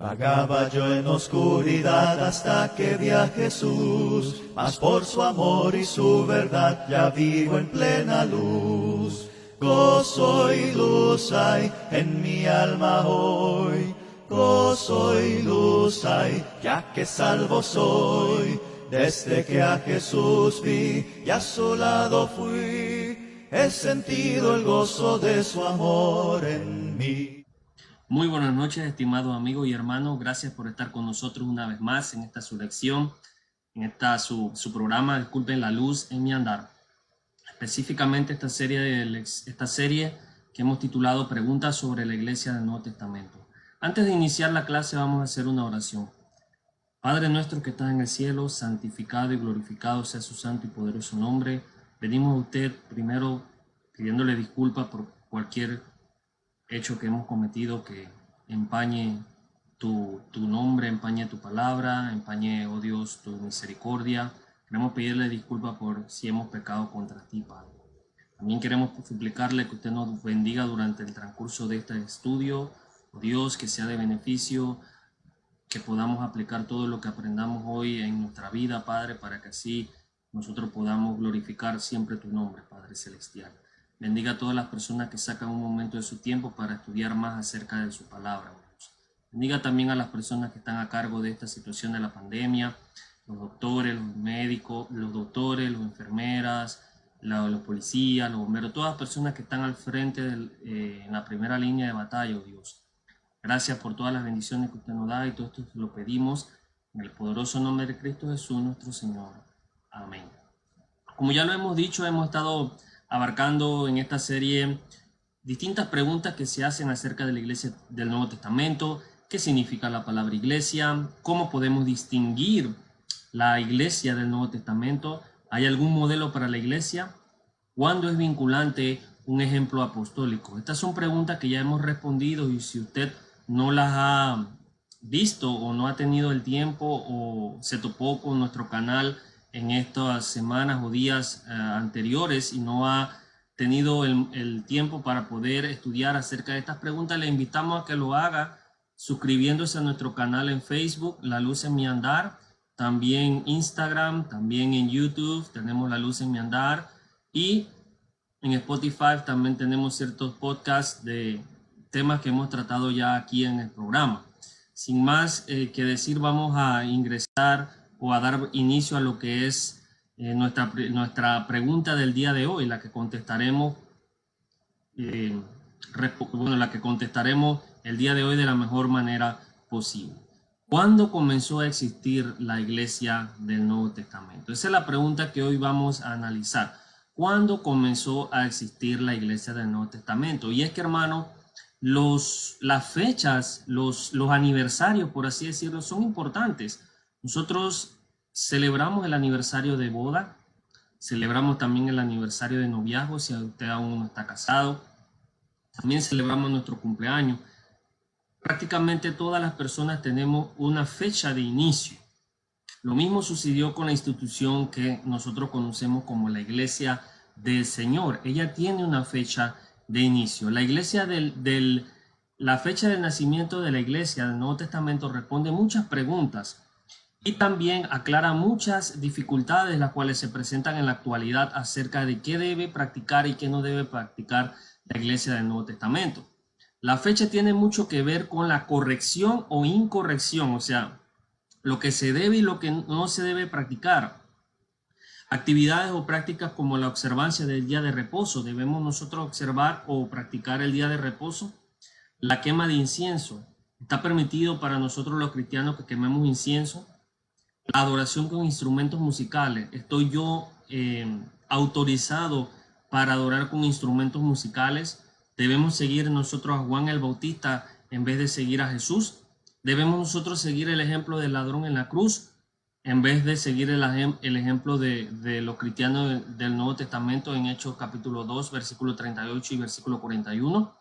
Vagaba yo en oscuridad hasta que vi a Jesús, mas por su amor y su verdad ya vivo en plena luz. Gozo y luz hay en mi alma hoy, gozo y luz hay, ya que salvo soy. Desde que a Jesús vi y a su lado fui, he sentido el gozo de su amor en mí. Muy buenas noches, estimados amigos y hermanos. Gracias por estar con nosotros una vez más en esta su lección, en su programa, disculpen, La Luz en mi Andar. Específicamente esta serie que hemos titulado Preguntas sobre la Iglesia del Nuevo Testamento. Antes de iniciar la clase vamos a hacer una oración. Padre nuestro que estás en el cielo, santificado y glorificado sea su santo y poderoso nombre. Venimos a usted primero pidiéndole disculpas por cualquier hecho que hemos cometido que empañe tu nombre, empañe tu palabra, empañe, oh Dios, tu misericordia. Queremos pedirle disculpas por si hemos pecado contra ti, Padre. También queremos suplicarle que usted nos bendiga durante el transcurso de este estudio, oh Dios, que sea de beneficio, que podamos aplicar todo lo que aprendamos hoy en nuestra vida, Padre, para que así nosotros podamos glorificar siempre tu nombre, Padre Celestial. Bendiga a todas las personas que sacan un momento de su tiempo para estudiar más acerca de su palabra. Bendiga también a las personas que están a cargo de esta situación de la pandemia, los doctores, los médicos, los enfermeras, los policías, los bomberos, todas las personas que están al frente en la primera línea de batalla, oh Dios. Gracias por todas las bendiciones que usted nos da y todo esto lo pedimos en el poderoso nombre de Cristo Jesús, nuestro Señor. Amén. Como ya lo hemos dicho, hemos estado abarcando en esta serie distintas preguntas que se hacen acerca de la iglesia del Nuevo Testamento. ¿Qué significa la palabra iglesia? ¿Cómo podemos distinguir la iglesia del Nuevo Testamento? ¿Hay algún modelo para la iglesia? ¿Cuándo es vinculante un ejemplo apostólico? Estas son preguntas que ya hemos respondido y si usted no las ha visto o no ha tenido el tiempo o se topó con nuestro canal en estas semanas o días anteriores y no ha tenido el tiempo para poder estudiar acerca de estas preguntas, le invitamos a que lo haga suscribiéndose a nuestro canal en Facebook, La Luz en mi Andar, también Instagram, también en YouTube tenemos La Luz en mi Andar y en Spotify también tenemos ciertos podcasts de temas que hemos tratado ya aquí en el programa. Sin más que decir, vamos a ingresar o a dar inicio a lo que es nuestra pregunta del día de hoy, la que contestaremos el día de hoy de la mejor manera posible. ¿Cuándo comenzó a existir la iglesia del Nuevo Testamento? Esa es la pregunta que hoy vamos a analizar. ¿Cuándo comenzó a existir la iglesia del Nuevo Testamento? Y es que, hermano, las fechas, los aniversarios, por así decirlo, son importantes. Nosotros celebramos el aniversario de boda, celebramos también el aniversario de noviazgo, si usted aún no está casado. También celebramos nuestro cumpleaños. Prácticamente todas las personas tenemos una fecha de inicio. Lo mismo sucedió con la institución que nosotros conocemos como la Iglesia del Señor. Ella tiene una fecha de inicio. La iglesia la fecha de nacimiento de la iglesia del Nuevo Testamento responde muchas preguntas y también aclara muchas dificultades las cuales se presentan en la actualidad acerca de qué debe practicar y qué no debe practicar la iglesia del Nuevo Testamento. La fecha tiene mucho que ver con la corrección o incorrección, o sea, lo que se debe y lo que no se debe practicar. Actividades o prácticas como la observancia del día de reposo. ¿Debemos nosotros observar o practicar el día de reposo? La quema de incienso. ¿Está permitido para nosotros los cristianos que quememos incienso? La adoración con instrumentos musicales. ¿Estoy yo autorizado para adorar con instrumentos musicales? ¿Debemos seguir nosotros a Juan el Bautista en vez de seguir a Jesús? ¿Debemos nosotros seguir el ejemplo del ladrón en la cruz en vez de seguir el ejemplo de los cristianos del Nuevo Testamento en Hechos capítulo 2, versículo 38 y versículo 41?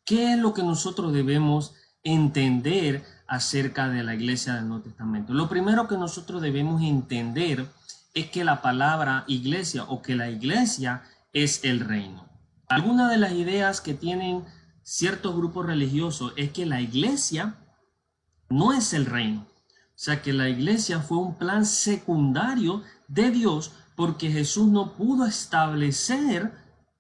¿Qué es lo que nosotros debemos entender acerca de la iglesia del Nuevo Testamento? Lo primero que nosotros debemos entender es que la palabra iglesia o que la iglesia es el reino. Algunas de las ideas que tienen ciertos grupos religiosos es que la iglesia no es el reino. O sea que la iglesia fue un plan secundario de Dios porque Jesús no pudo establecer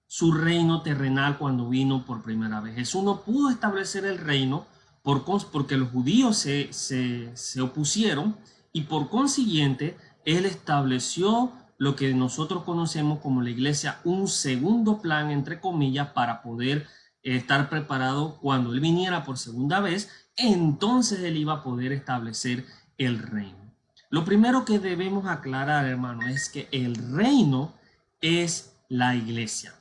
su reino terrenal cuando vino por primera vez. Jesús no pudo establecer el reino porque los judíos se opusieron y por consiguiente Él estableció lo que nosotros conocemos como la iglesia, un segundo plan, entre comillas, para poder estar preparado cuando Él viniera por segunda vez. Entonces Él iba a poder establecer el reino. Lo primero que debemos aclarar, hermano, es que el reino es la iglesia.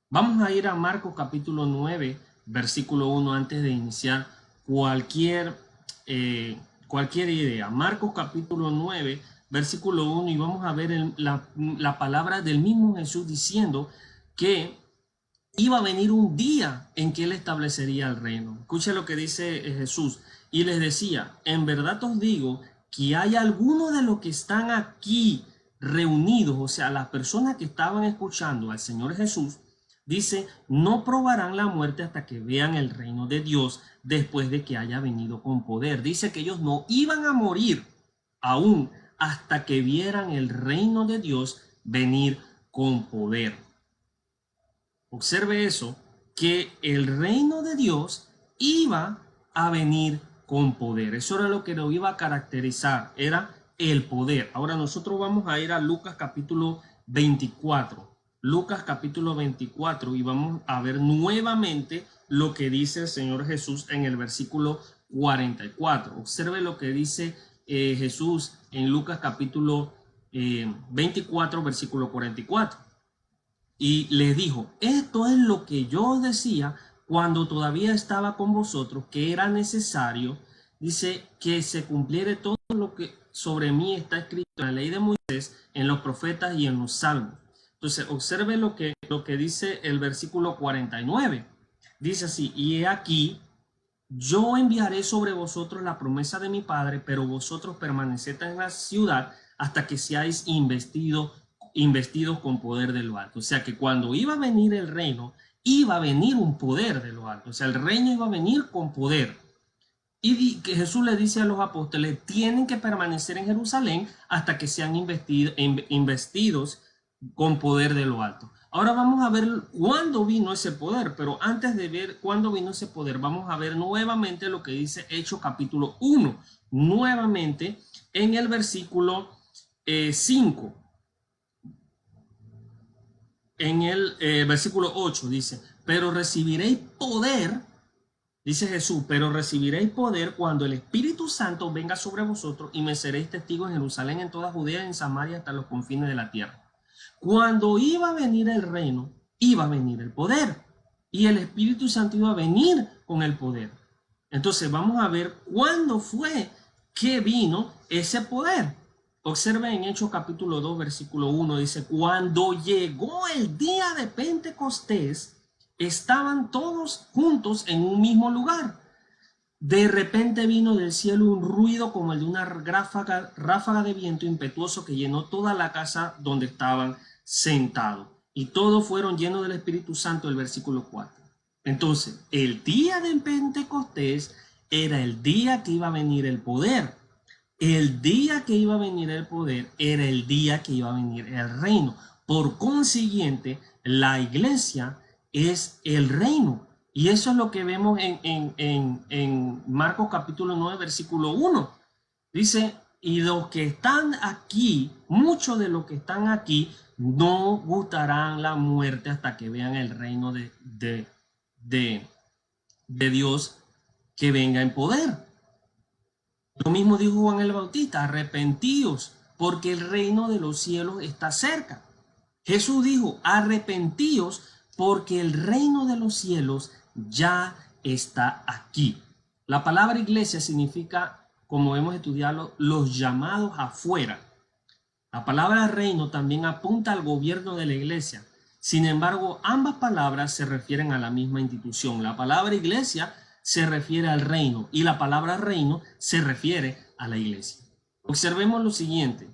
Vamos a ir a Marcos capítulo 9, versículo 1, antes de iniciar cualquier idea. Marcos capítulo 9, versículo 1, y vamos a ver la palabra del mismo Jesús diciendo que iba a venir un día en que Él establecería el reino. Escucha lo que dice Jesús. Y les decía, en verdad os digo que hay algunos de los que están aquí reunidos, o sea, las personas que estaban escuchando al Señor Jesús, dice, no probarán la muerte hasta que vean el reino de Dios después de que haya venido con poder. Dice que ellos no iban a morir aún hasta que vieran el reino de Dios venir con poder. Observe eso, que el reino de Dios iba a venir con poder. Eso era lo que lo iba a caracterizar, era el poder. Ahora nosotros vamos a ir a Lucas capítulo 24. Lucas capítulo 24 y vamos a ver nuevamente lo que dice el Señor Jesús en el versículo 44. Observe lo que dice Jesús en Lucas capítulo 24, versículo 44. Y les dijo, esto es lo que yo os decía cuando todavía estaba con vosotros, que era necesario, dice, que se cumpliere todo lo que sobre mí está escrito en la ley de Moisés, en los profetas y en los salmos. Entonces, observe lo que dice el versículo 49. Dice así, y he aquí, yo enviaré sobre vosotros la promesa de mi Padre, pero vosotros permaneced en la ciudad hasta que seáis investidos con poder de lo alto. O sea que cuando iba a venir el reino, iba a venir un poder de lo alto. O sea, el reino iba a venir con poder. Y que Jesús le dice a los apóstoles, tienen que permanecer en Jerusalén hasta que sean investidos con poder de lo alto. Ahora vamos a ver cuándo vino ese poder, pero antes de ver cuándo vino ese poder, vamos a ver nuevamente lo que dice Hechos capítulo 1, nuevamente en el versículo 5. En el versículo 8 dice, pero recibiréis poder, dice Jesús, pero recibiréis poder cuando el Espíritu Santo venga sobre vosotros y me seréis testigos en Jerusalén, en toda Judea, en Samaria, hasta los confines de la tierra. Cuando iba a venir el reino, iba a venir el poder. Y el Espíritu Santo iba a venir con el poder. Entonces vamos a ver cuándo fue que vino ese poder. Observe en Hechos capítulo 2, versículo 1, dice, cuando llegó el día de Pentecostés, estaban todos juntos en un mismo lugar. De repente vino del cielo un ruido como el de una ráfaga de viento impetuoso que llenó toda la casa donde estaban sentados. Y todos fueron llenos del Espíritu Santo, el versículo 4. Entonces, el día de Pentecostés era el día que iba a venir el poder. El día que iba a venir el poder era el día que iba a venir el reino. Por consiguiente, la iglesia es el reino. Y eso es lo que vemos en Marcos capítulo 9, versículo 1. Dice, y los que están aquí, muchos de los que están aquí, no gustarán la muerte hasta que vean el reino de Dios que venga en poder. Lo mismo dijo Juan el Bautista, arrepentíos, porque el reino de los cielos está cerca. Jesús dijo, arrepentíos, porque el reino de los cielos ya está aquí. La palabra iglesia significa, como hemos estudiado, los llamados afuera. La palabra reino también apunta al gobierno de la iglesia. Sin embargo, ambas palabras se refieren a la misma institución. La palabra iglesia se refiere al reino y la palabra reino se refiere a la iglesia. Observemos lo siguiente.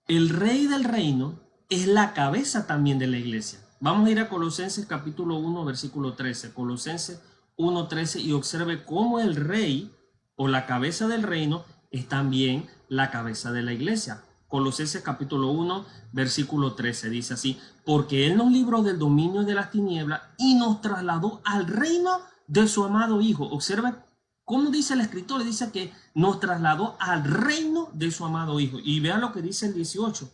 El rey del reino es la cabeza también de la iglesia. Vamos a ir a Colosenses capítulo 1, versículo 13. Colosenses 1, 13 y observe cómo el rey o la cabeza del reino es también la cabeza de la iglesia. Colosenses capítulo 1, versículo 13 dice así: porque Él nos libró del dominio de las tinieblas y nos trasladó al reino de su amado Hijo. Observa cómo dice el escritor, dice que nos trasladó al reino de su amado Hijo. Y vea lo que dice el 18.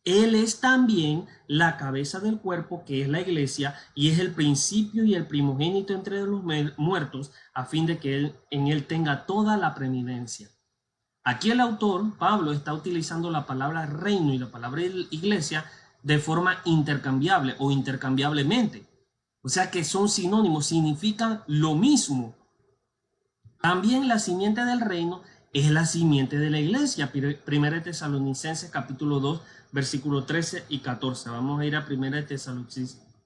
Él es también la cabeza del cuerpo, que es la iglesia, y es el principio y el primogénito entre los muertos, a fin de que en él tenga toda la preeminencia. Aquí el autor, Pablo, está utilizando la palabra reino y la palabra iglesia de forma intercambiable o intercambiablemente. O sea que son sinónimos, significan lo mismo. También la simiente del reino es la simiente de la iglesia. 1 Tesalonicenses capítulo 2, versículo 13 y 14. Vamos a ir a 1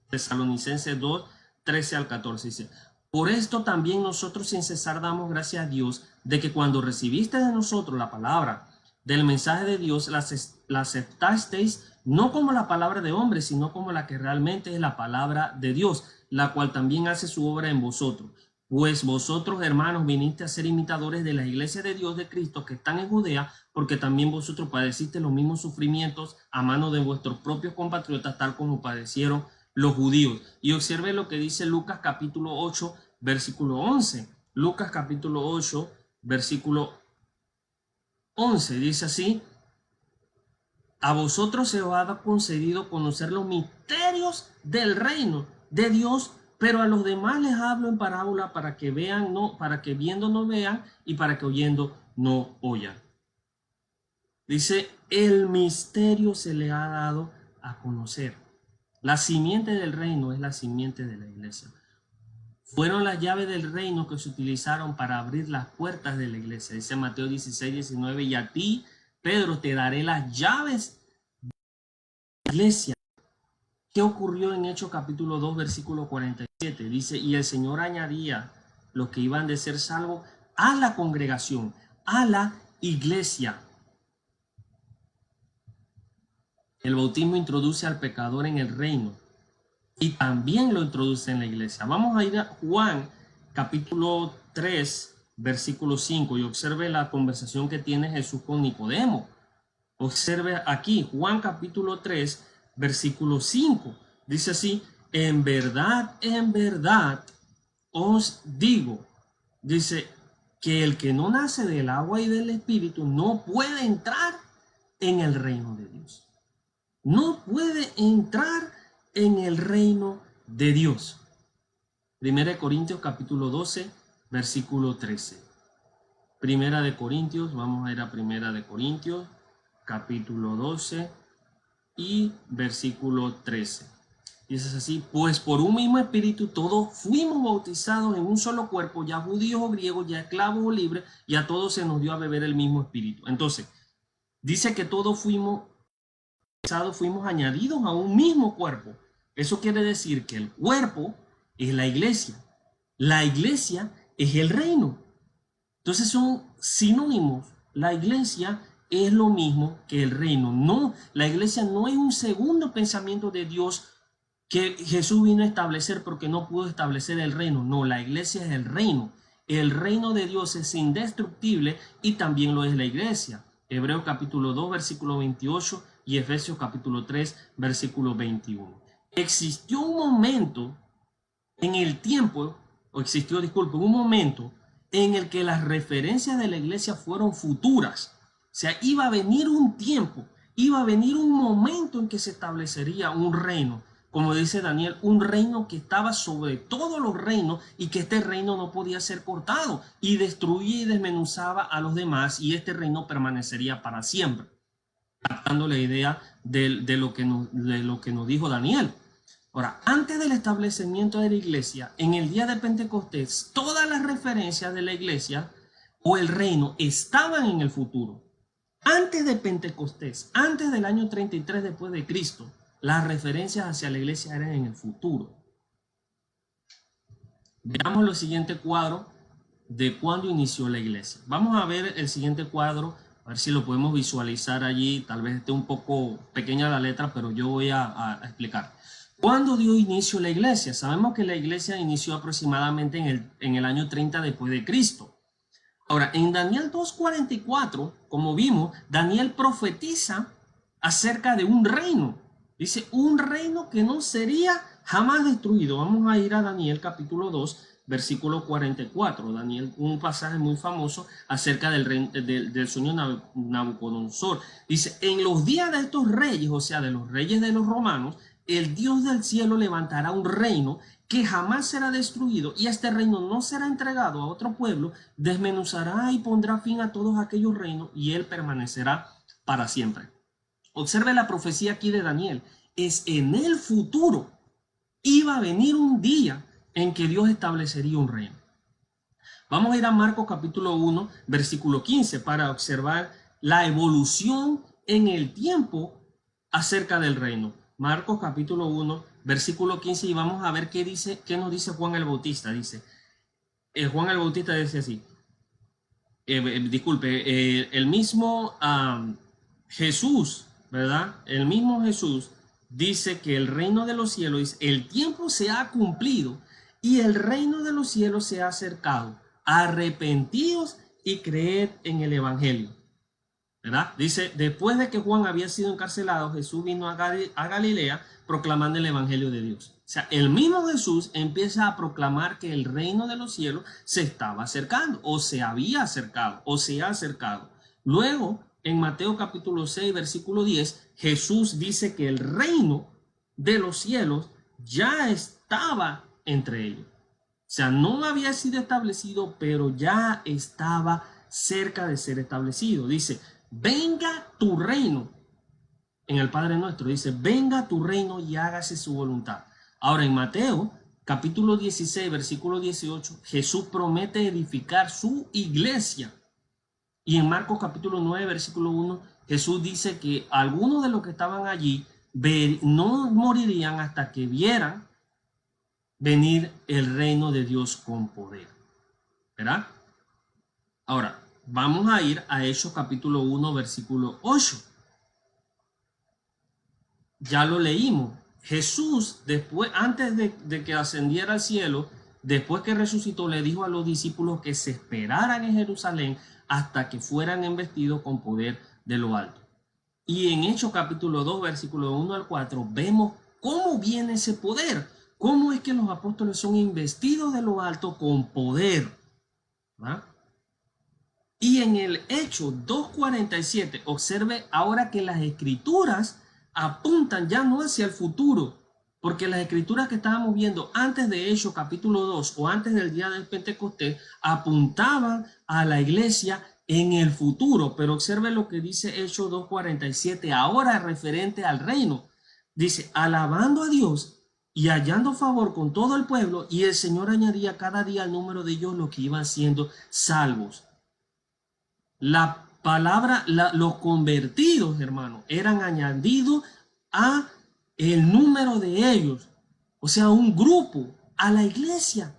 Tesalonicenses 2, 13 al 14. Dice: por esto también nosotros sin cesar damos gracias a Dios de que cuando recibiste de nosotros la palabra del mensaje de Dios, la aceptasteis no como la palabra de hombre, sino como la que realmente es la palabra de Dios, la cual también hace su obra en vosotros. Pues vosotros, hermanos, viniste a ser imitadores de la iglesia de Dios de Cristo que están en Judea, porque también vosotros padeciste los mismos sufrimientos a mano de vuestros propios compatriotas, tal como padecieron los judíos. Y observe lo que dice Lucas capítulo 8, versículo 11. Lucas capítulo 8, versículo 11. Dice así: a vosotros se os ha concedido conocer los misterios del reino de Dios, pero a los demás les hablo en parábola, para que vean, no, para que viendo no vean, y para que oyendo no oyan. Dice, el misterio se le ha dado a conocer. La simiente del reino es la simiente de la iglesia. Fueron las llaves del reino que se utilizaron para abrir las puertas de la iglesia. Dice Mateo 16, 19, y a ti, Pedro, te daré las llaves de la iglesia. ¿Qué ocurrió en Hechos capítulo 2, versículo 47? Dice, y el Señor añadía los que iban de ser salvos a la congregación, a la iglesia. El bautismo introduce al pecador en el reino y también lo introduce en la iglesia. Vamos a ir a Juan capítulo 3, versículo 5, y observe la conversación que tiene Jesús con Nicodemo. Observe aquí, Juan capítulo 3, versículo 5. Dice así: en verdad os digo, dice, que el que no nace del agua y del espíritu no puede entrar en el reino de Dios. No puede entrar en el reino de Dios. 1 Corintios capítulo 12, versículo 13. Primera de Corintios, vamos a ir a Primera de Corintios, capítulo 12 y versículo 13. Dice así: pues por un mismo espíritu todos fuimos bautizados en un solo cuerpo, ya judíos o griegos, ya esclavos o libres, y a todos se nos dio a beber el mismo espíritu. Entonces, dice que todos fuimos añadidos a un mismo cuerpo. Eso quiere decir que el cuerpo es la iglesia es el reino. Entonces son sinónimos. La iglesia es lo mismo que el reino. No, la iglesia no es un segundo pensamiento de Dios que Jesús vino a establecer porque no pudo establecer el reino. No, la iglesia es el reino. El reino de Dios es indestructible y también lo es la iglesia. Hebreos capítulo 2, versículo 28 y Efesios capítulo 3, versículo 21. Existió un momento en el tiempo, un momento en el que las referencias de la iglesia fueron futuras. O sea, iba a venir un tiempo, iba a venir un momento en que se establecería un reino. Como dice Daniel, un reino que estaba sobre todos los reinos y que este reino no podía ser cortado y destruía y desmenuzaba a los demás, y este reino permanecería para siempre. Captando la idea de lo que nos dijo Daniel. Ahora, antes del establecimiento de la iglesia, en el día de Pentecostés, todas las referencias de la iglesia o el reino estaban en el futuro. Antes de Pentecostés, antes del año 33 después de Cristo, las referencias hacia la iglesia eran en el futuro. Veamos el siguiente cuadro de cuándo inició la iglesia. Vamos a ver el siguiente cuadro, a ver si lo podemos visualizar allí. Tal vez esté un poco pequeña la letra, pero yo voy a explicar. ¿Cuándo dio inicio la iglesia? Sabemos que la iglesia inició aproximadamente en el año 30 después de Cristo. Ahora, en Daniel 2:44, como vimos, Daniel profetiza acerca de un reino. Dice, un reino que no sería jamás destruido. Vamos a ir a Daniel capítulo 2, versículo 44. Daniel, un pasaje muy famoso acerca del sueño de Nabucodonosor. Dice, en los días de estos reyes, o sea, de los reyes de los romanos, el Dios del cielo levantará un reino que jamás será destruido, y este reino no será entregado a otro pueblo, desmenuzará y pondrá fin a todos aquellos reinos, y él permanecerá para siempre. Observe la profecía aquí de Daniel. Es en el futuro. Iba a venir un día en que Dios establecería un reino. Vamos a ir a Marcos capítulo 1, versículo 15, para observar la evolución en el tiempo acerca del reino. Marcos capítulo 1, versículo 15, y vamos a ver qué nos dice Juan el Bautista. Dice, Juan el Bautista dice así, el mismo Jesús, ¿verdad? El mismo Jesús dice que el reino de los cielos, dice, el tiempo se ha cumplido y el reino de los cielos se ha acercado. Arrepentidos y creed en el evangelio. ¿Verdad? Dice, después de que Juan había sido encarcelado, Jesús vino a Galilea proclamando el evangelio de Dios. O sea, el mismo Jesús empieza a proclamar que el reino de los cielos se estaba acercando, o se había acercado, o se ha acercado. Luego, en Mateo capítulo 6, versículo 10, Jesús dice que el reino de los cielos ya estaba entre ellos. O sea, no había sido establecido, pero ya estaba cerca de ser establecido. Dice, venga tu reino. En el Padre Nuestro dice, venga tu reino y hágase su voluntad. Ahora en Mateo capítulo 16, versículo 18, Jesús promete edificar su iglesia. Y en Marcos capítulo 9, versículo 1, Jesús dice que algunos de los que estaban allí no morirían hasta que vieran venir el reino de Dios con poder. ¿Verdad? Ahora, vamos a ir a Hechos capítulo 1, versículo 8. Ya lo leímos. Jesús, después, antes de que ascendiera al cielo, después que resucitó, le dijo a los discípulos que se esperaran en Jerusalén hasta que fueran embestidos con poder de lo alto. Y en Hechos capítulo 2, versículo 1 al 4, vemos cómo viene ese poder. Cómo es que los apóstoles son investidos de lo alto con poder. ¿Verdad? Y en el Hecho 2:47, observe ahora que las escrituras apuntan ya no hacia el futuro, porque las escrituras que estábamos viendo antes de Hechos capítulo 2 o antes del día del Pentecostés apuntaban a la iglesia en el futuro, pero observe lo que dice Hechos 2:47 ahora referente al reino. Dice, alabando a Dios y hallando favor con todo el pueblo, y el Señor añadía cada día al número de ellos los que iban siendo salvos. La palabra, los convertidos, hermanos, eran añadidos a el número de ellos, o sea, un grupo, a la iglesia.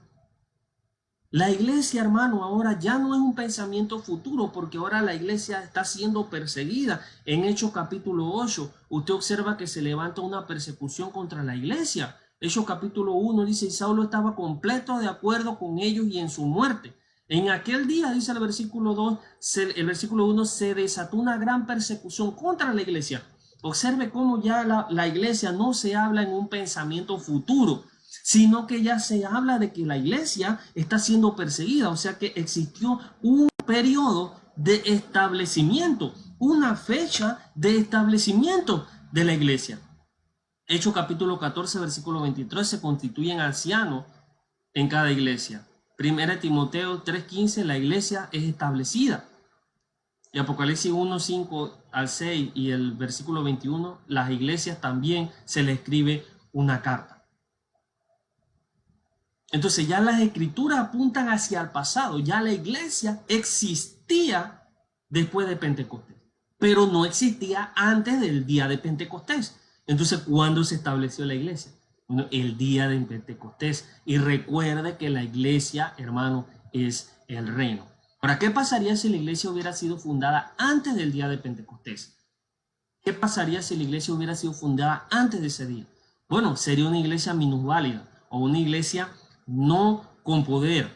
La iglesia, hermano, ahora ya no es un pensamiento futuro, porque ahora la iglesia está siendo perseguida. En Hechos capítulo 8, usted observa que se levanta una persecución contra la iglesia. Hechos capítulo 1 dice, y Saulo estaba completo de acuerdo con ellos y en su muerte. En aquel día, dice el versículo 2, el versículo 1, se desató una gran persecución contra la iglesia. Observe cómo ya la iglesia no se habla en un pensamiento futuro, sino que ya se habla de que la iglesia está siendo perseguida, o sea que existió un periodo de establecimiento, una fecha de establecimiento de la iglesia. Hechos capítulo 14, versículo 23, se constituyen ancianos en cada iglesia. Primera Timoteo 3:15, la iglesia es establecida. Y Apocalipsis 1, 5 al 6 y el versículo 21, las iglesias también se le escribe una carta. Entonces ya las escrituras apuntan hacia el pasado, ya la iglesia existía después de Pentecostés, pero no existía antes del día de Pentecostés. Entonces, ¿cuándo se estableció la iglesia? Bueno, el día de Pentecostés. Y recuerde que la iglesia, hermano, es el reino. Ahora, ¿qué pasaría si la iglesia hubiera sido fundada antes del día de Pentecostés? ¿Qué pasaría si la iglesia hubiera sido fundada antes de ese día? Bueno, sería una iglesia minusválida o una iglesia no con poder.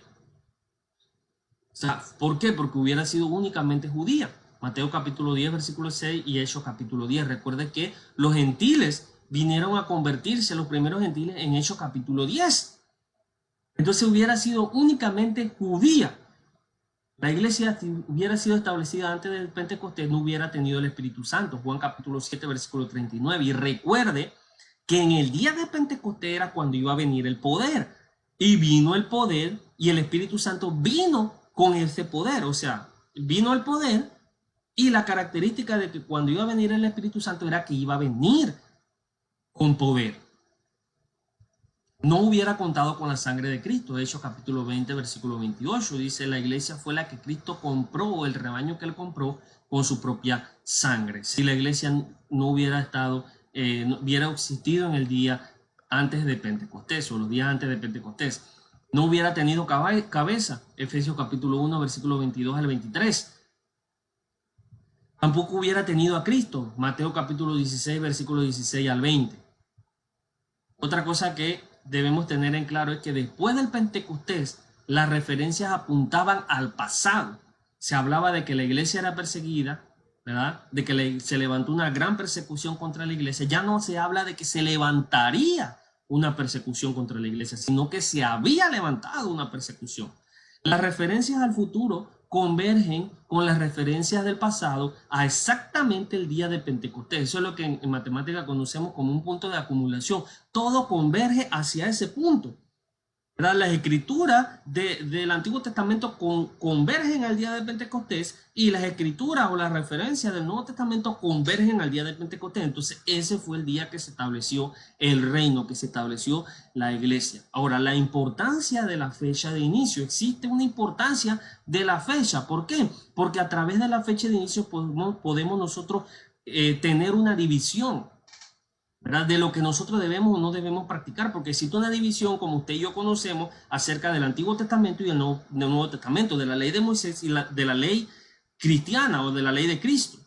O sea, ¿por qué? Porque hubiera sido únicamente judía. Mateo capítulo 10, versículo 6 y Hechos capítulo 10. Recuerde que los gentiles vinieron a convertirse, los primeros gentiles, en Hechos capítulo 10. Entonces hubiera sido únicamente judía. La iglesia, si hubiera sido establecida antes del Pentecostés, no hubiera tenido el Espíritu Santo. Juan capítulo 7, versículo 39. Y recuerde que en el día de Pentecostés era cuando iba a venir el poder. Y vino el poder y el Espíritu Santo vino con ese poder. O sea, vino el poder y la característica de que cuando iba a venir el Espíritu Santo era que iba a venir con poder. No hubiera contado con la sangre de Cristo. De hecho, capítulo 20, versículo 28, dice, la iglesia fue la que Cristo compró, el rebaño que él compró con su propia sangre. Si la iglesia no hubiera estado, no hubiera existido en el día antes de Pentecostés o los días antes de Pentecostés, no hubiera tenido cabeza. Efesios capítulo 1, versículo 22 al 23. Tampoco hubiera tenido a Cristo. Mateo capítulo 16, versículo 16 al 20. Otra cosa que debemos tener en claro es que después del Pentecostés las referencias apuntaban al pasado. Se hablaba de que la iglesia era perseguida, ¿verdad? De que se levantó una gran persecución contra la iglesia. Ya no se habla de que se levantaría una persecución contra la iglesia, sino que se había levantado una persecución. Las referencias al futuro convergen con las referencias del pasado a exactamente el día de Pentecostés. Eso es lo que en matemática conocemos como un punto de acumulación. Todo converge hacia ese punto, ¿verdad? Las escrituras del Antiguo Testamento convergen al día de Pentecostés y las escrituras o las referencias del Nuevo Testamento convergen al día de Pentecostés. Entonces ese fue el día que se estableció el reino, que se estableció la iglesia. Ahora, la importancia de la fecha de inicio. Existe una importancia de la fecha. ¿Por qué? Porque a través de la fecha de inicio podemos nosotros tener una división, ¿verdad? De lo que nosotros debemos o no debemos practicar, porque existe una división, como usted y yo conocemos, acerca del Antiguo Testamento y del Nuevo Testamento, de la ley de Moisés y de la ley cristiana o de la ley de Cristo.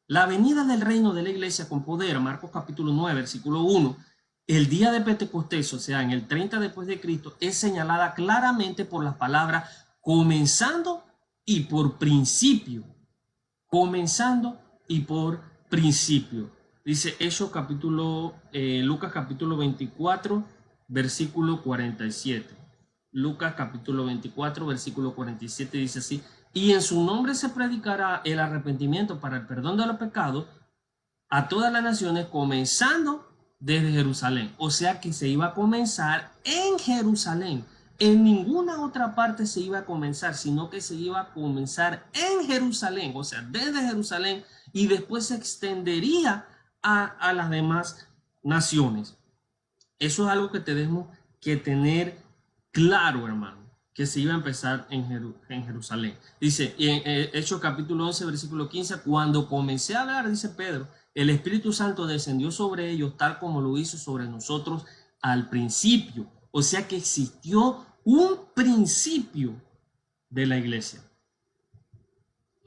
La venida del reino de la iglesia con poder, Marcos capítulo 9, versículo 1, el día de Pentecostés, o sea, en el 30 después de Cristo, es señalada claramente por las palabras comenzando y por principio. Comenzando y por principio. Dice Hechos Lucas capítulo 24, versículo 47. Lucas capítulo 24, versículo 47 dice así: y en su nombre se predicará el arrepentimiento para el perdón de los pecados a todas las naciones, comenzando desde Jerusalén. O sea que se iba a comenzar en Jerusalén. En ninguna otra parte se iba a comenzar, sino que se iba a comenzar en Jerusalén, o sea, desde Jerusalén, y después se extendería a las demás naciones. Eso es algo que tenemos que tener claro, hermano, que se iba a empezar en Jerusalén. Dice, y en Hechos capítulo 11, versículo 15, cuando comencé a hablar, dice Pedro, el Espíritu Santo descendió sobre ellos tal como lo hizo sobre nosotros al principio. O sea que existió un principio de la iglesia.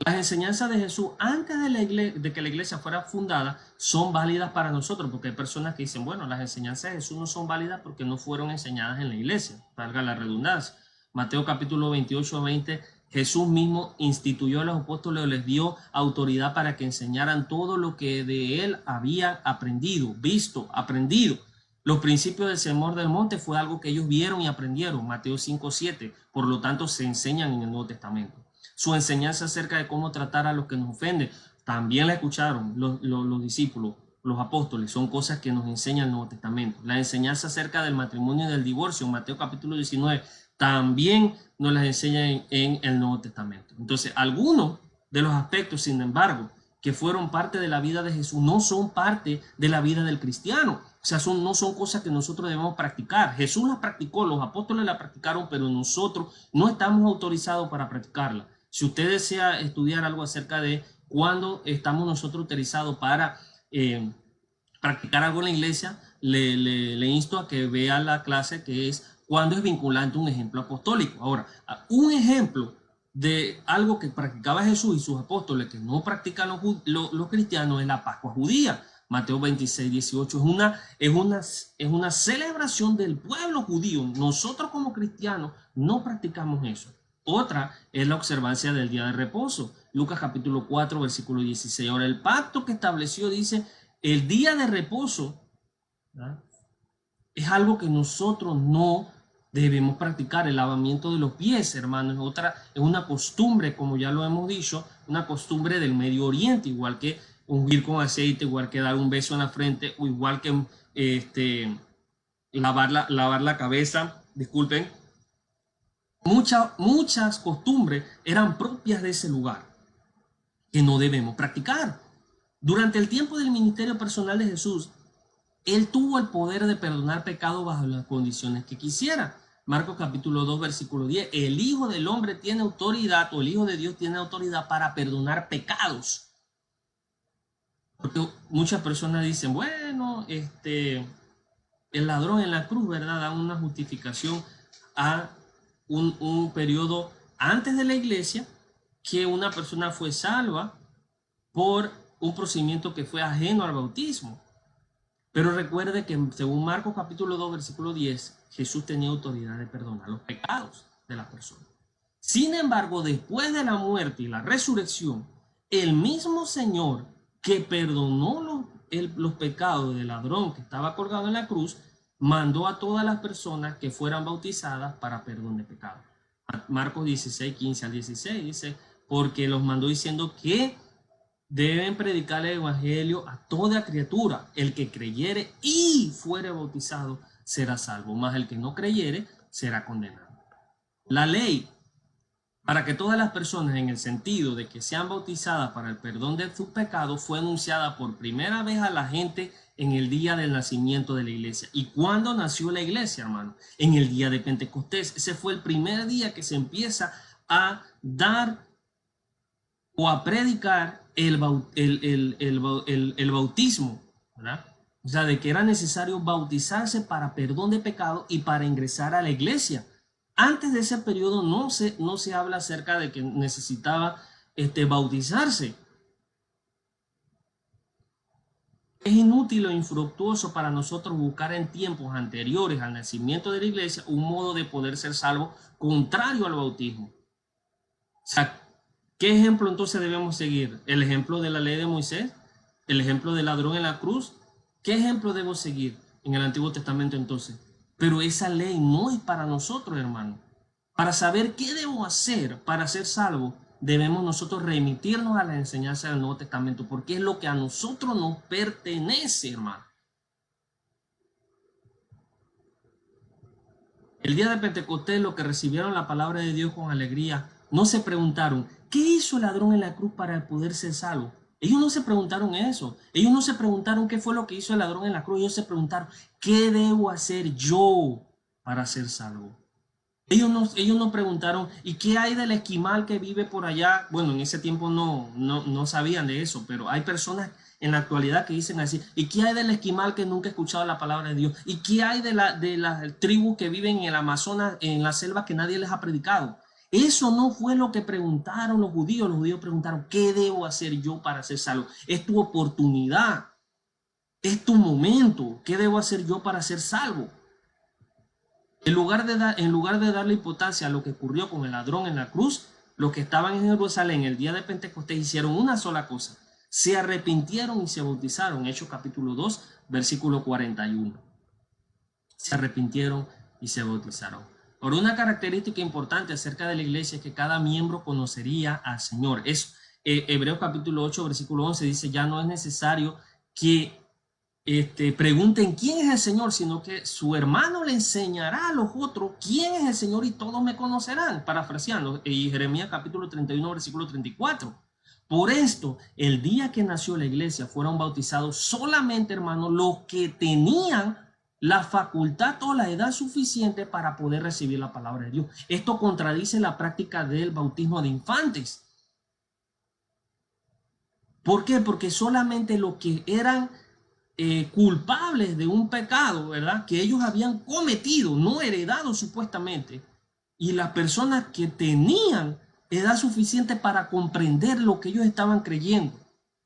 Las enseñanzas de Jesús antes de que la iglesia fuera fundada son válidas para nosotros, porque hay personas que dicen, bueno, las enseñanzas de Jesús no son válidas porque no fueron enseñadas en la iglesia, valga la redundancia. Mateo capítulo 28, 20, Jesús mismo instituyó a los apóstoles, les dio autoridad para que enseñaran todo lo que de él habían aprendido, visto, aprendido. Los principios del Sermón del Monte fue algo que ellos vieron y aprendieron, Mateo 5, 7, por lo tanto se enseñan en el Nuevo Testamento. Su enseñanza acerca de cómo tratar a los que nos ofenden, también la escucharon los discípulos, los apóstoles, son cosas que nos enseña el Nuevo Testamento. La enseñanza acerca del matrimonio y del divorcio, en Mateo capítulo 19, también nos las enseña en el Nuevo Testamento. Entonces, algunos de los aspectos, sin embargo, que fueron parte de la vida de Jesús, no son parte de la vida del cristiano. O sea, no son cosas que nosotros debemos practicar. Jesús las practicó, los apóstoles las practicaron, pero nosotros no estamos autorizados para practicarla. Si usted desea estudiar algo acerca de cuándo estamos nosotros autorizados para practicar algo en la iglesia, le insto a que vea la clase que es cuándo es vinculante un ejemplo apostólico. Ahora, un ejemplo de algo que practicaba Jesús y sus apóstoles que no practican los cristianos es la Pascua judía. Mateo 26, 18 es una celebración del pueblo judío. Nosotros como cristianos no practicamos eso. Otra es la observancia del día de reposo. Lucas capítulo 4, versículo 16. Ahora, el pacto que estableció dice, el día de reposo, ¿verdad?, es algo que nosotros no debemos practicar. El lavamiento de los pies, hermanos, es una costumbre, como ya lo hemos dicho, una costumbre del Medio Oriente, igual que ungir con aceite, igual que dar un beso en la frente, o igual que lavar la cabeza, disculpen. Muchas costumbres eran propias de ese lugar que no debemos practicar. Durante el tiempo del ministerio personal de Jesús, Él tuvo el poder de perdonar pecados bajo las condiciones que quisiera. Marcos capítulo 2, versículo 10. El Hijo del Hombre tiene autoridad, o el Hijo de Dios tiene autoridad para perdonar pecados. Porque muchas personas dicen, bueno, el ladrón en la cruz, ¿verdad?, da una justificación a un periodo antes de la iglesia, que una persona fue salva por un procedimiento que fue ajeno al bautismo. Pero recuerde que según Marcos capítulo 2, versículo 10, Jesús tenía autoridad de perdonar los pecados de las personas. Sin embargo, después de la muerte y la resurrección, el mismo Señor que perdonó los pecados del ladrón que estaba colgado en la cruz, mandó a todas las personas que fueran bautizadas para perdón de pecados. Marcos 16, 15 al 16 dice, porque los mandó diciendo que deben predicar el evangelio a toda criatura. El que creyere y fuere bautizado será salvo, mas el que no creyere será condenado. La ley, para que todas las personas, en el sentido de que sean bautizadas para el perdón de sus pecados, fue anunciada por primera vez a la gente en el día del nacimiento de la iglesia. ¿Y cuándo nació la iglesia, hermano? En el día de Pentecostés. Ese fue el primer día que se empieza a dar o a predicar el bautismo, ¿verdad? O sea, de que era necesario bautizarse para perdón de pecado y para ingresar a la iglesia. Antes de ese periodo no se habla acerca de que necesitaba bautizarse. Es inútil o infructuoso para nosotros buscar en tiempos anteriores al nacimiento de la iglesia un modo de poder ser salvo contrario al bautismo. O sea, ¿qué ejemplo entonces debemos seguir? ¿El ejemplo de la ley de Moisés? ¿El ejemplo del ladrón en la cruz? ¿Qué ejemplo debo seguir en el Antiguo Testamento entonces? Pero esa ley no es para nosotros, hermano. Para saber qué debo hacer para ser salvo, debemos nosotros remitirnos a la enseñanza del Nuevo Testamento, porque es lo que a nosotros nos pertenece, hermano. El día de Pentecostés, los que recibieron la palabra de Dios con alegría, no se preguntaron, ¿qué hizo el ladrón en la cruz para poder ser salvo? Ellos no se preguntaron eso. Ellos no se preguntaron qué fue lo que hizo el ladrón en la cruz. Ellos se preguntaron, ¿qué debo hacer yo para ser salvo? Ellos no preguntaron, ¿y qué hay del esquimal que vive por allá? Bueno, en ese tiempo no sabían de eso, pero hay personas en la actualidad que dicen así, ¿y qué hay del esquimal que nunca ha escuchado la palabra de Dios? ¿Y qué hay de las tribus que viven en el Amazonas, en la selva, que nadie les ha predicado? Eso no fue lo que preguntaron los judíos. Los judíos preguntaron, ¿qué debo hacer yo para ser salvo? Es tu oportunidad, es tu momento. ¿Qué debo hacer yo para ser salvo? En lugar de darle importancia a lo que ocurrió con el ladrón en la cruz, los que estaban en Jerusalén el día de Pentecostés hicieron una sola cosa: se arrepintieron y se bautizaron. Hechos capítulo 2, versículo 41. Se arrepintieron y se bautizaron. Por una característica importante acerca de la iglesia es que cada miembro conocería al Señor. Hebreos capítulo 8, versículo 11 dice, ya no es necesario que pregunten quién es el Señor, sino que su hermano le enseñará a los otros quién es el Señor y todos me conocerán, parafraseando. Y Jeremías capítulo 31, versículo 34. Por esto, el día que nació la iglesia fueron bautizados solamente, hermanos, los que tenían la facultad o la edad suficiente para poder recibir la palabra de Dios. Esto contradice la práctica del bautismo de infantes. ¿Por qué? Porque solamente los que eran culpables de un pecado, ¿verdad?, que ellos habían cometido, no heredado supuestamente, y las personas que tenían edad suficiente para comprender lo que ellos estaban creyendo,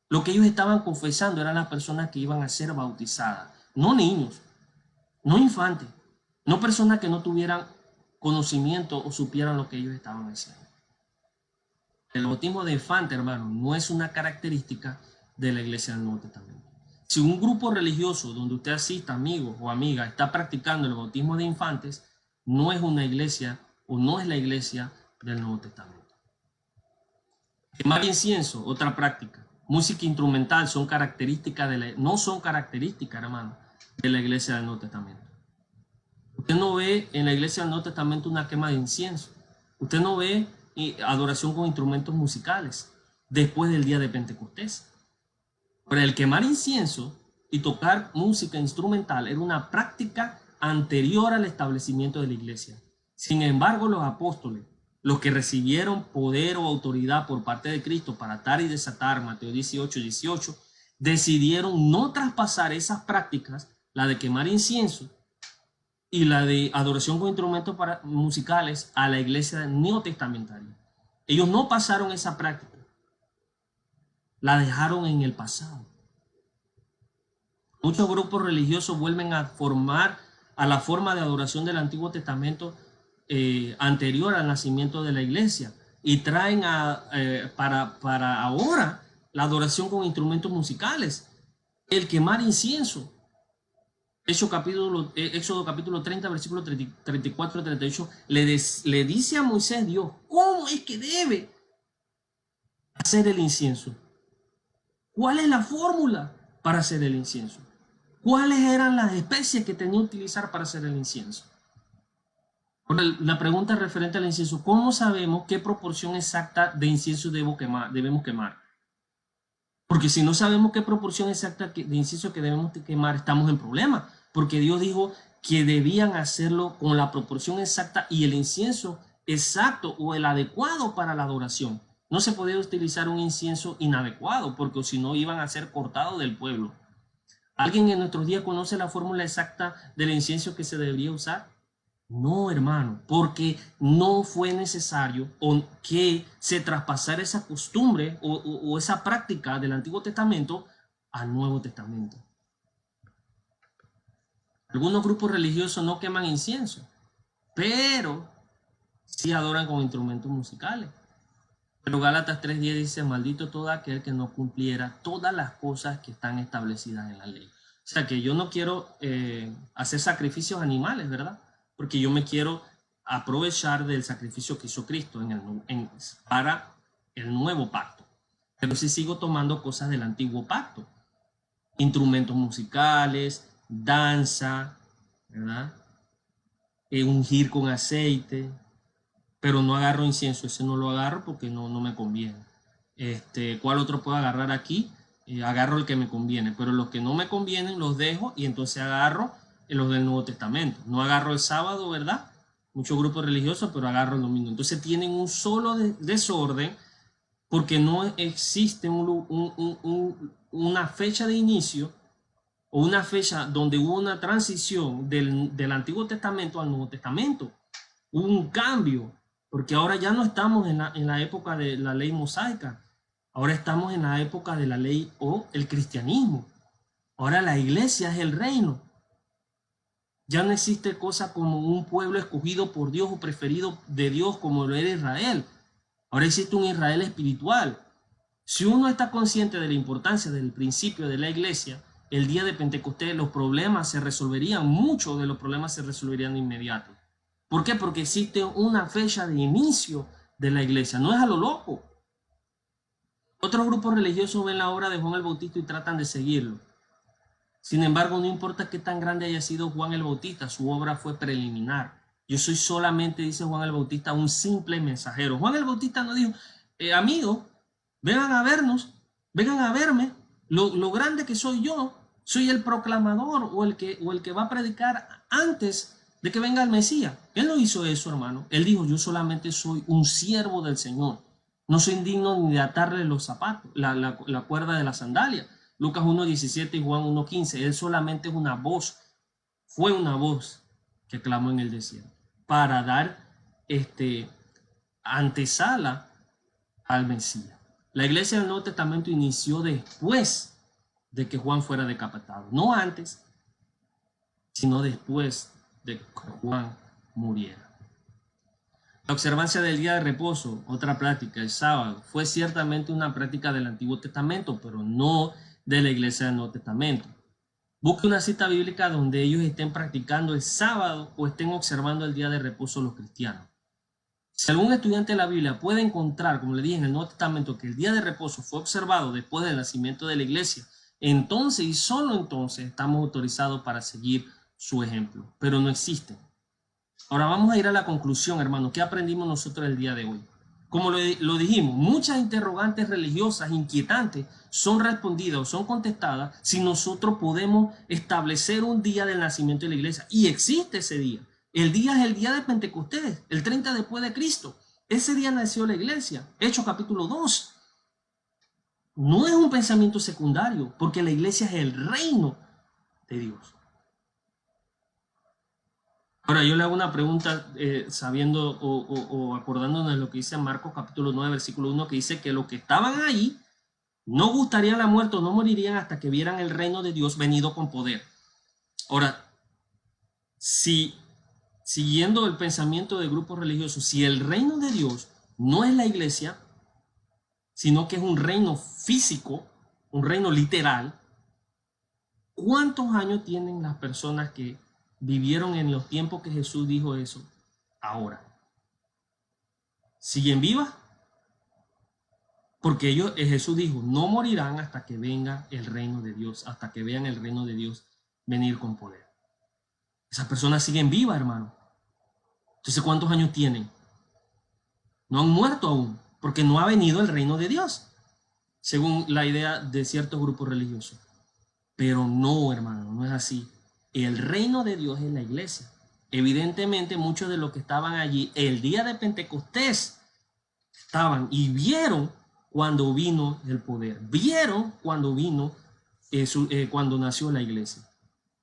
lo que ellos estaban confesando, eran las personas que iban a ser bautizadas, no niños, no infantes, no personas que no tuvieran conocimiento o supieran lo que ellos estaban haciendo. El bautismo de infante, hermano, no es una característica de la iglesia del Nuevo Testamento. Si un grupo religioso donde usted asista, amigo o amiga, está practicando el bautismo de infantes, no es una iglesia o no es la iglesia del Nuevo Testamento. Quemar incienso, otra práctica. Música instrumental son características no son características, hermano, de la iglesia del Nuevo Testamento. Usted no ve en la iglesia del Nuevo Testamento una quema de incienso. Usted no ve adoración con instrumentos musicales después del día de Pentecostés. Pero el quemar incienso y tocar música instrumental era una práctica anterior al establecimiento de la iglesia. Sin embargo, los apóstoles, los que recibieron poder o autoridad por parte de Cristo para atar y desatar, Mateo 18, decidieron no traspasar esas prácticas, la de quemar incienso y la de adoración con instrumentos musicales, a la iglesia neotestamentaria. Ellos no pasaron esa práctica, la dejaron en el pasado. Muchos grupos religiosos vuelven a formar a la forma de adoración del Antiguo Testamento anterior al nacimiento de la iglesia y traen para ahora la adoración con instrumentos musicales, el quemar incienso. Éxodo capítulo 30, versículo 34-38, le dice a Moisés Dios cómo es que debe hacer el incienso. ¿Cuál es la fórmula para hacer el incienso? ¿Cuáles eran las especies que tenía que utilizar para hacer el incienso? La pregunta referente al incienso: ¿cómo sabemos qué proporción exacta de incienso debemos quemar? Porque si no sabemos qué proporción exacta de incienso que debemos quemar, estamos en problema. Porque Dios dijo que debían hacerlo con la proporción exacta y el incienso exacto o el adecuado para la adoración. No se podía utilizar un incienso inadecuado, porque si no iban a ser cortados del pueblo. ¿Alguien en nuestros días conoce la fórmula exacta del incienso que se debería usar? No, hermano, porque no fue necesario que se traspasara esa costumbre o esa práctica del Antiguo Testamento al Nuevo Testamento. Algunos grupos religiosos no queman incienso, pero sí adoran con instrumentos musicales. Pero Gálatas 3:10 dice: maldito todo aquel que no cumpliera todas las cosas que están establecidas en la ley. O sea que yo no quiero hacer sacrificios animales, ¿verdad? Porque yo me quiero aprovechar del sacrificio que hizo Cristo para el nuevo pacto. Pero sí sigo tomando cosas del antiguo pacto. Instrumentos musicales, danza, ¿verdad? Ungir con aceite. Pero no agarro incienso, ese no lo agarro porque no me conviene. ¿Cuál otro puedo agarrar aquí? Agarro el que me conviene, pero los que no me convienen los dejo y entonces agarro los del Nuevo Testamento. No agarro el sábado, ¿verdad? Muchos grupos religiosos, pero agarro el domingo. Entonces tienen un solo desorden porque no existe una fecha de inicio o una fecha donde hubo una transición del Antiguo Testamento al Nuevo Testamento. Hubo un cambio. Porque ahora ya no estamos en la época de la ley mosaica. Ahora estamos en la época de la ley o el cristianismo. Ahora la iglesia es el reino. Ya no existe cosa como un pueblo escogido por Dios o preferido de Dios como lo era Israel. Ahora existe un Israel espiritual. Si uno está consciente de la importancia del principio de la iglesia, el día de Pentecostés los problemas se resolverían, muchos de los problemas se resolverían de inmediato. ¿Por qué? Porque existe una fecha de inicio de la iglesia. No es a lo loco. Otros grupos religiosos ven la obra de Juan el Bautista y tratan de seguirlo. Sin embargo, no importa qué tan grande haya sido Juan el Bautista, su obra fue preliminar. Yo soy solamente, dice Juan el Bautista, un simple mensajero. Juan el Bautista no dijo: amigos, vengan a vernos, vengan a verme, lo grande que soy yo. Soy el proclamador o el que va a predicar antes de que venga el Mesías. Él no hizo eso, hermano. Él dijo: yo solamente soy un siervo del Señor. No soy digno ni de atarle los zapatos, la cuerda de la sandalia. Lucas 1:17 y Juan 1:15. Él solamente es una voz. Fue una voz que clamó en el desierto para dar antesala al Mesías. La iglesia del Nuevo Testamento inició después de que Juan fuera decapitado. No antes, sino después de que Juan muriera. La observancia del día de reposo, otra práctica, el sábado, fue ciertamente una práctica del Antiguo Testamento, pero no de la Iglesia del Nuevo Testamento. Busque una cita bíblica donde ellos estén practicando el sábado o estén observando el día de reposo los cristianos. Si algún estudiante de la Biblia puede encontrar, como le dije en el Nuevo Testamento, que el día de reposo fue observado después del nacimiento de la iglesia, entonces y solo entonces estamos autorizados para seguir su ejemplo, pero no existen. Ahora vamos a ir a la conclusión, hermanos. ¿Qué aprendimos nosotros el día de hoy? Como lo dijimos, muchas interrogantes religiosas inquietantes son respondidas o son contestadas si nosotros podemos establecer un día del nacimiento de la iglesia. Y existe ese día. El día es el día de Pentecostés, el 30 después de Cristo. Ese día nació la iglesia. Hechos capítulo 2. No es un pensamiento secundario, porque la iglesia es el reino de Dios. Ahora yo le hago una pregunta sabiendo o acordándonos de lo que dice Marcos capítulo 9 versículo 1, que dice que los que estaban ahí no gustarían la muerte o no morirían hasta que vieran el reino de Dios venido con poder. Ahora, si siguiendo el pensamiento de grupos religiosos, si el reino de Dios no es la iglesia, sino que es un reino físico, un reino literal, ¿cuántos años tienen las personas que vivieron en los tiempos que Jesús dijo eso ahora? ¿Siguen vivas? Porque Jesús dijo, no morirán hasta que venga el reino de Dios, hasta que vean el reino de Dios venir con poder. Esas personas siguen vivas, hermano. Entonces, ¿cuántos años tienen? No han muerto aún, porque no ha venido el reino de Dios, según la idea de ciertos grupos religiosos. Pero no, hermano, no es así. El reino de Dios es la iglesia. Evidentemente, muchos de los que estaban allí el día de Pentecostés estaban y vieron cuando vino el poder. Vieron cuando vino, cuando nació la iglesia.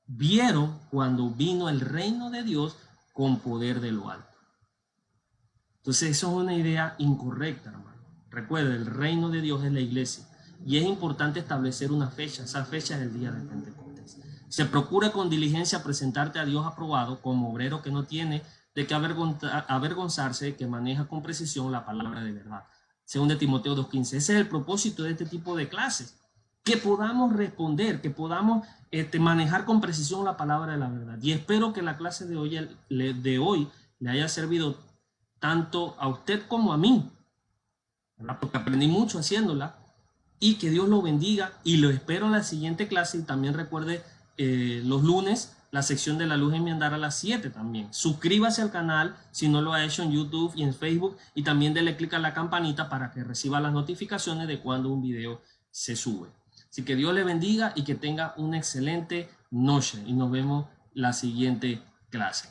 Vieron cuando vino el reino de Dios con poder de lo alto. Entonces, eso es una idea incorrecta, hermano. Recuerda, el reino de Dios es la iglesia. Y es importante establecer una fecha. Esa fecha es el día de Pentecostés. Se procura con diligencia presentarte a Dios aprobado como obrero que no tiene de qué avergonzarse, que maneja con precisión la palabra de verdad. Según de Timoteo 2:15. Ese es el propósito de este tipo de clases. Que podamos responder, que podamos manejar con precisión la palabra de la verdad. Y espero que la clase de hoy le haya servido tanto a usted como a mí, ¿verdad? Porque aprendí mucho haciéndola, y que Dios lo bendiga, y lo espero en la siguiente clase. Y también recuerde los lunes la sección de la luz en mi andar a las 7 también. Suscríbase al canal si no lo ha hecho en YouTube y en Facebook, y también dele clic a la campanita para que reciba las notificaciones de cuando un video se sube. Así que Dios le bendiga y que tenga una excelente noche, y nos vemos la siguiente clase.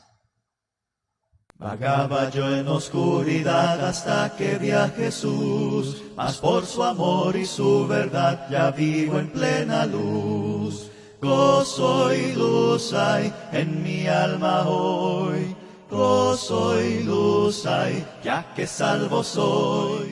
Vagaba yo en oscuridad hasta que vi a Jesús, mas por su amor y su verdad ya vivo en plena luz. Gozo y luz hay en mi alma hoy, gozo y luz hay, ya que salvo soy.